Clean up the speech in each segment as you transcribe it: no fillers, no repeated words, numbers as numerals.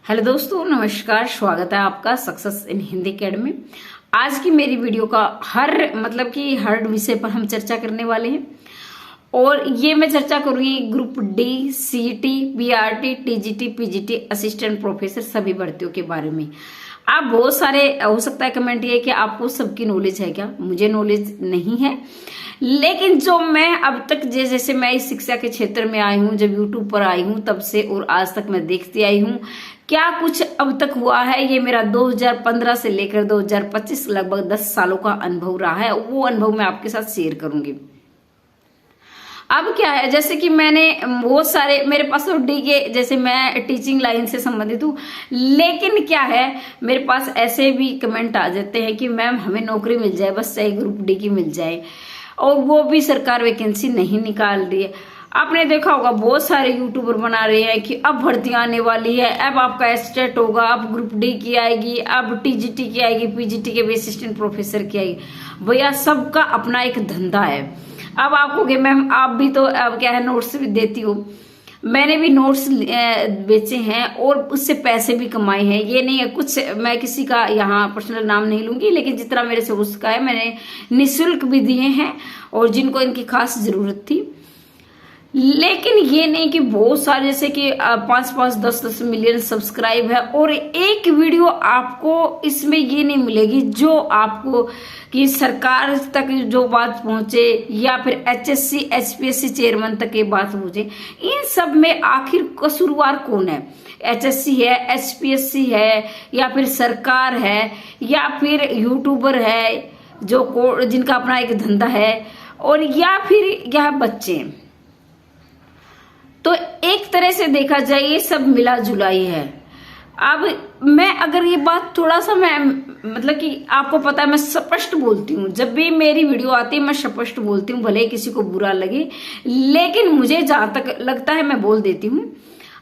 Hello दोस्तों, नमस्कार। स्वागत है आपका सक्सेस इन हिंदी अकेडमी। आज की मेरी वीडियो का हर विषय पर हम चर्चा करने वाले हैं और ये मैं चर्चा करूंगी group D, CET, BRT, TGT, PGT, assistant professor सभी भर्तियों के बारे में। आप बहुत सारे हो सकता है कमेंट ये कि आपको सबकी नॉलेज है क्या? मुझे नॉलेज नहीं है, लेकिन जो मैं अब तक जैसे मैं इस शिक्षा के क्षेत्र में आई हूँ, जब यूट्यूब पर आई हूँ तब से और आज तक मैं देखती आई हूँ क्या कुछ अब तक हुआ है। ये मेरा 2015 से लेकर 2025 लगभग 10 सालों का अनुभव रहा है। वो अनुभव मैं आपके साथ शेयर करूंगी। अब क्या है, जैसे कि मैंने बहुत सारे मेरे पास तो डी के जैसे मैं टीचिंग लाइन से संबंधित हूँ, लेकिन क्या है मेरे पास ऐसे भी कमेंट आ जाते हैं कि मैम हमें नौकरी मिल जाए, बस चाहे ग्रुप डी की मिल जाए, और वो भी सरकार वैकेंसी नहीं निकाल रही है। आपने देखा होगा बहुत सारे यूट्यूबर बना रहे हैं कि अब भर्तियां आने वाली है, अब आपका एस्टेट होगा, अब ग्रुप डी की आएगी, अब टीजीटी की आएगी, पीजीटी के भी असिस्टेंट प्रोफेसर की आएगी। भैया सबका अपना एक धंधा है। अब आप कहोगे मैम आप भी तो अब क्या है नोट्स भी देती हो। मैंने भी नोट्स बेचे हैं और उससे पैसे भी कमाए हैं। ये नहीं है कुछ, मैं किसी का यहाँ पर्सनल नाम नहीं लूंगी, लेकिन जितना मेरे से उसका है मैंने निःशुल्क भी दिए हैं और जिनको इनकी खास जरूरत थी। लेकिन ये नहीं कि बहुत सारे जैसे कि 5-5, 10-10 मिलियन सब्सक्राइब है और एक वीडियो आपको इसमें ये नहीं मिलेगी जो आपको कि सरकार तक जो बात पहुंचे या फिर एचएससी एचपीएससी चेयरमैन तक ये बात पहुंचे। इन सब में आखिर कसूरवार कौन है? एचएससी है, एचपीएससी है, या फिर सरकार है, या फिर यूट्यूबर है जो जिनका अपना एक धंधा है, और या फिर यह बच्चे। तो एक तरह से देखा जाए ये सब मिला जुला ही है। अब मैं अगर ये बात थोड़ा सा मैं कि आपको पता है मैं स्पष्ट बोलती हूँ, जब भी मेरी वीडियो आती है मैं स्पष्ट बोलती हूँ, भले किसी को बुरा लगे, लेकिन मुझे जहां तक लगता है मैं बोल देती हूँ।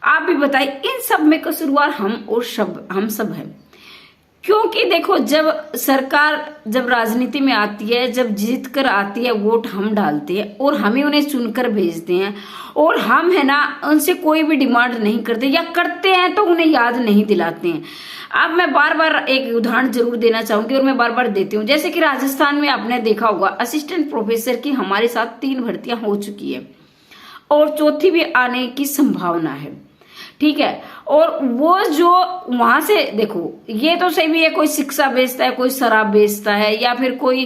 आप भी बताइए इन सब में कसूरवार हम सब हैं। क्योंकि देखो जब सरकार जब राजनीति में आती है, जब जीत कर आती है, वोट हम डालते हैं और हमें उन्हें चुनकर भेजते हैं, और हम है ना उनसे कोई भी डिमांड नहीं करते, या करते हैं तो उन्हें याद नहीं दिलाते हैं। अब मैं बार बार एक उदाहरण जरूर देना चाहूंगी और मैं बार बार देती हूँ। जैसे कि राजस्थान में आपने देखा होगा असिस्टेंट प्रोफेसर की हमारे साथ 3 भर्तियां हो चुकी है और चौथी भी आने की संभावना है। ठीक है, और वो जो वहां से देखो, ये तो सही भी है, कोई शिक्षा बेचता है, कोई शराब बेचता है, या फिर कोई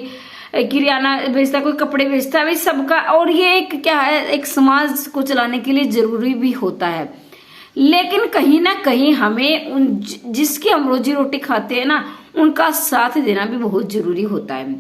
किराना बेचता है, कोई कपड़े बेचता है, भाई सबका। और ये एक क्या है, एक समाज को चलाने के लिए जरूरी भी होता है। लेकिन कहीं ना कहीं हमें जिसकी हम रोजी रोटी खाते हैं ना, उनका साथ देना भी बहुत जरूरी होता है।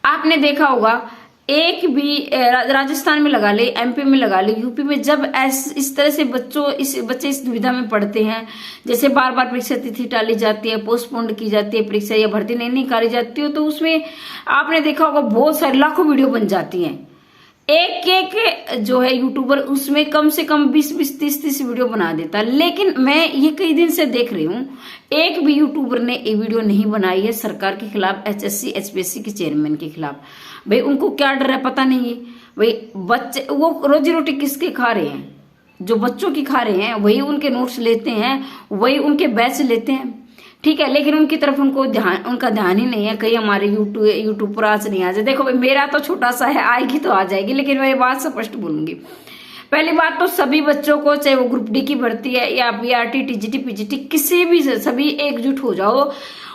आपने देखा होगा एक भी राजस्थान में लगा ले, एमपी में लगा ले, यूपी में, जब इस तरह से बच्चे इस दुविधा में पड़ते हैं, जैसे बार बार परीक्षा तिथि टाली जाती है, पोस्टपोन्ड की जाती है परीक्षा, या भर्ती नहीं निकाली जाती हो, तो उसमें आपने देखा होगा बहुत सारे लाखों वीडियो बन जाती हैं। एक जो है यूट्यूबर उसमें कम से कम 20-20, 30-30 वीडियो बना देता है। लेकिन मैं ये कई दिन से देख रही हूँ एक भी यूट्यूबर ने ये वीडियो नहीं बनाई है सरकार के खिलाफ, एचएससी एचपीएससी के चेयरमैन के खिलाफ। भाई उनको क्या डर है पता नहीं है। भाई बच्चे वो रोजी रोटी किसके खा रहे हैं? जो बच्चों की खा रहे हैं, वही उनके नोट्स लेते हैं, वही उनके बैच लेते हैं। ठीक है, लेकिन उनकी तरफ उनका ध्यान ही नहीं है। कहीं हमारे यूट्यूब पर आज नहीं आ जाए। देखो भाई मेरा तो छोटा सा है, आएगी तो आ जाएगी, लेकिन मैं ये बात स्पष्ट बोलूंगी। पहली बात तो सभी बच्चों को, चाहे वो ग्रुप डी की भर्ती है या बीआरटी, टीजीटी, पीजीटी, किसी भी से सभी एकजुट हो जाओ।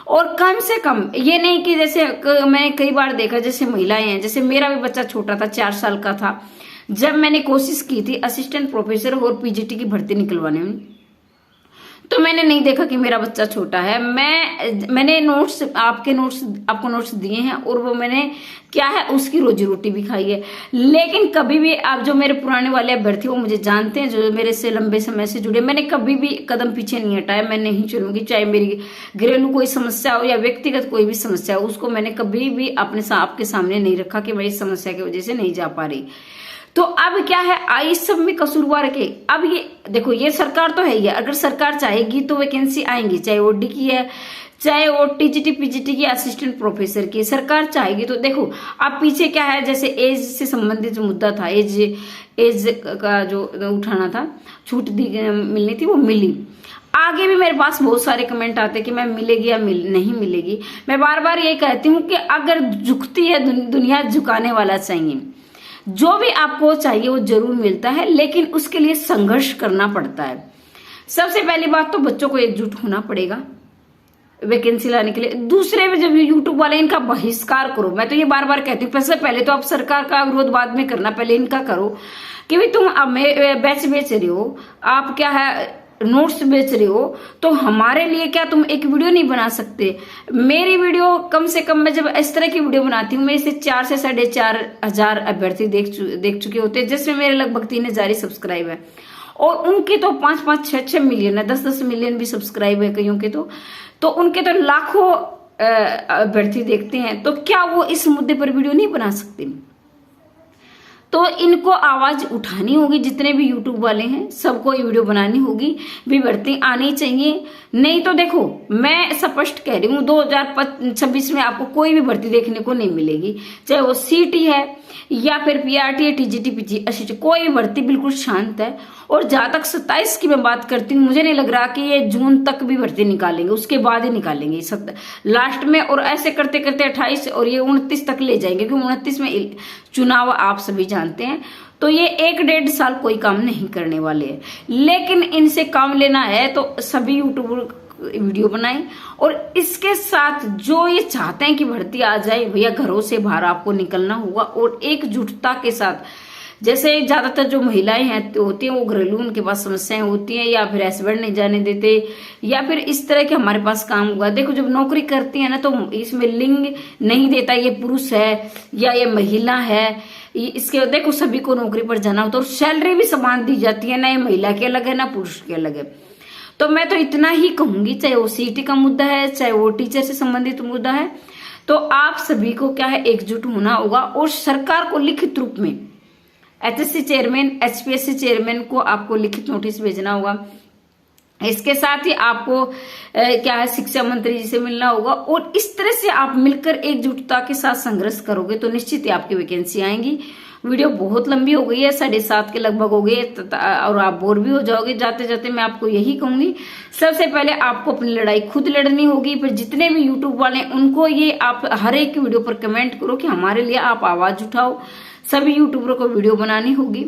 और कम से कम ये नहीं कि जैसे मैंने कई बार देखा, जैसे महिलाएं हैं, जैसे मेरा भी बच्चा छोटा था, 4 साल का था, जब मैंने कोशिश की थी असिस्टेंट प्रोफेसर और पीजीटी की भर्ती निकलवाने में, तो मैंने नहीं देखा कि मेरा बच्चा छोटा है। मैंने आपको नोट्स दिए हैं और वो मैंने क्या है उसकी रोजी रोटी भी खाई है। लेकिन कभी भी आप जो मेरे पुराने वाले अभ्यर्थी वो मुझे जानते हैं, जो मेरे से लंबे समय से जुड़े, मैंने कभी भी कदम पीछे नहीं हटाया। मैं नहीं चलूंगी, चाहे मेरी घरेलू कोई समस्या हो या व्यक्तिगत कोई भी समस्या हो, उसको मैंने कभी भी आपके सामने नहीं रखा कि मैं इस समस्या की वजह से नहीं जा पा रही। तो अब क्या है, इस सब में कसूरवार के अब ये देखो, ये सरकार तो है ही है। अगर सरकार चाहेगी तो वैकेंसी आएंगी, चाहे वो डी की है, चाहे वो टीजीटी पीजीटी की असिस्टेंट प्रोफेसर की, सरकार चाहेगी तो। देखो अब पीछे क्या है, जैसे एज से संबंधित जो मुद्दा था, एज का जो उठाना था, छूट मिलनी थी, वो मिली। आगे भी मेरे पास बहुत सारे कमेंट आते कि मैं मिलेगी या नहीं मिलेगी। मैं बार बार ये कहती हूँ कि अगर झुकती है दुनिया, झुकाने वाला चाहिए। जो भी आपको चाहिए वो जरूर मिलता है, लेकिन उसके लिए संघर्ष करना पड़ता है। सबसे पहली बात तो बच्चों को एकजुट होना पड़ेगा वैकेंसी लाने के लिए। दूसरे में जब यूट्यूब वाले, इनका बहिष्कार करो। मैं तो ये बार बार कहती हूँ, सबसे पहले तो आप सरकार का विरोध बाद में करना, पहले इनका करो कि भाई तुम बैच बेच रहे हो, आप क्या है नोट्स बेच रहे हो, तो हमारे लिए क्या तुम एक वीडियो नहीं बना सकते? मेरी वीडियो कम से कम, मैं जब इस तरह की वीडियो बनाती हूँ, मेरे से 4 से 4,500 अभ्यर्थी देख चुके होते हैं, जिसमें मेरे लगभग 3,000 सब्सक्राइब है, और उनके तो 5-5, 6-6 मिलियन है, 10-10 मिलियन भी सब्सक्राइब है कईयों के तो उनके तो लाखों अभ्यर्थी देखते हैं। तो क्या वो इस मुद्दे पर वीडियो नहीं बना सकते? तो इनको आवाज उठानी होगी, जितने भी यूट्यूब वाले हैं सबको ये वीडियो बनानी होगी, भी भर्ती आनी चाहिए। नहीं तो देखो, मैं स्पष्ट कह रही हूँ, 2026 में आपको कोई भी भर्ती देखने को नहीं मिलेगी, चाहे वो सीटी है या फिर पीआरटी है, टीजीटी, पीजी, कोई भी भर्ती बिल्कुल शांत है। और जहां तक 27 की मैं बात करती हूँ, मुझे नहीं लग रहा कि ये जून तक भी भर्ती निकालेंगे, उसके बाद ही निकालेंगे लास्ट में, और ऐसे करते करते 28 और ये 29 तक ले जाएंगे, क्योंकि 29 में चुनाव आप सभी जानते हैं। तो ये 1-1.5 साल कोई काम नहीं करने वाले हैं, लेकिन इनसे काम लेना है तो सभी यूट्यूबर वीडियो बनाएं। और इसके साथ जो ये चाहते हैं कि भर्ती आ जाए, भैया घरों से बाहर आपको निकलना होगा, और एकजुटता के साथ। जैसे ज्यादातर जो महिलाएं हैं होती हैं, वो घरेलू उनके पास समस्याएं होती हैं, या फिर हस्बैंड नहीं जाने देते, या फिर इस तरह के हमारे पास काम हुआ। देखो, जब नौकरी करती है ना, तो इसमें लिंग नहीं देता, ये पुरुष है या ये महिला है, इसके देखो सभी को नौकरी पर जाना होता है, और सैलरी भी समान दी जाती है, ना ये महिला के अलग है ना पुरुष के अलग है। तो मैं तो इतना ही कहूंगी, चाहे वो सीटी का मुद्दा है, चाहे वो टीचर से संबंधित मुद्दा है, तो आप सभी को क्या है एकजुट होना होगा, और सरकार को लिखित रूप में एचएससी चेयरमैन, एचपीएससी चेयरमैन को आपको लिखित नोटिस भेजना होगा। इसके साथ ही आपको क्या है शिक्षा मंत्री जी से मिलना होगा, और इस तरह से आप मिलकर एकजुटता के साथ संघर्ष करोगे तो निश्चित ही आपकी वैकेंसी आएंगी। वीडियो बहुत लंबी हो गई है, 7:30 के लगभग हो गई है, और आप बोर भी हो जाओगे। जाते जाते मैं आपको यही कहूंगी, सबसे पहले आपको अपनी लड़ाई खुद लड़नी होगी। फिर जितने भी यूट्यूब वाले उनको ये आप हर एक वीडियो पर कमेंट करो कि हमारे लिए आप आवाज उठाओ। सभी यूट्यूबरों को वीडियो बनानी होगी,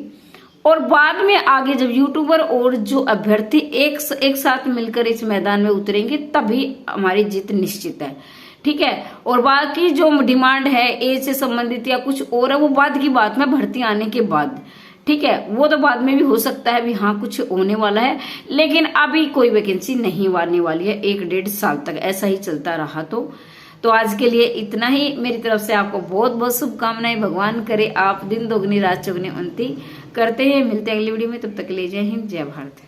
और बाद में आगे जब यूट्यूबर और जो अभ्यर्थी एक साथ मिलकर इस मैदान में उतरेंगे, तभी हमारी जीत निश्चित है। ठीक है, और बाकी जो डिमांड है एज से संबंधित या कुछ और है, वो बाद की बात में भर्ती आने के बाद, ठीक है, वो तो बाद में भी हो सकता है भी हाँ कुछ होने वाला है, लेकिन अभी कोई वैकेंसी नहीं आने वाली है 1-1.5 साल तक, ऐसा ही चलता रहा तो आज के लिए इतना ही। मेरी तरफ से आपको बहुत बहुत शुभकामनाएं। भगवान करे आप दिन दोगुनी रात चौगुनी उन्नति करते हैं। मिलते हैं अगली वीडियो में, तब तक के लिए जय हिंद, जय भारत।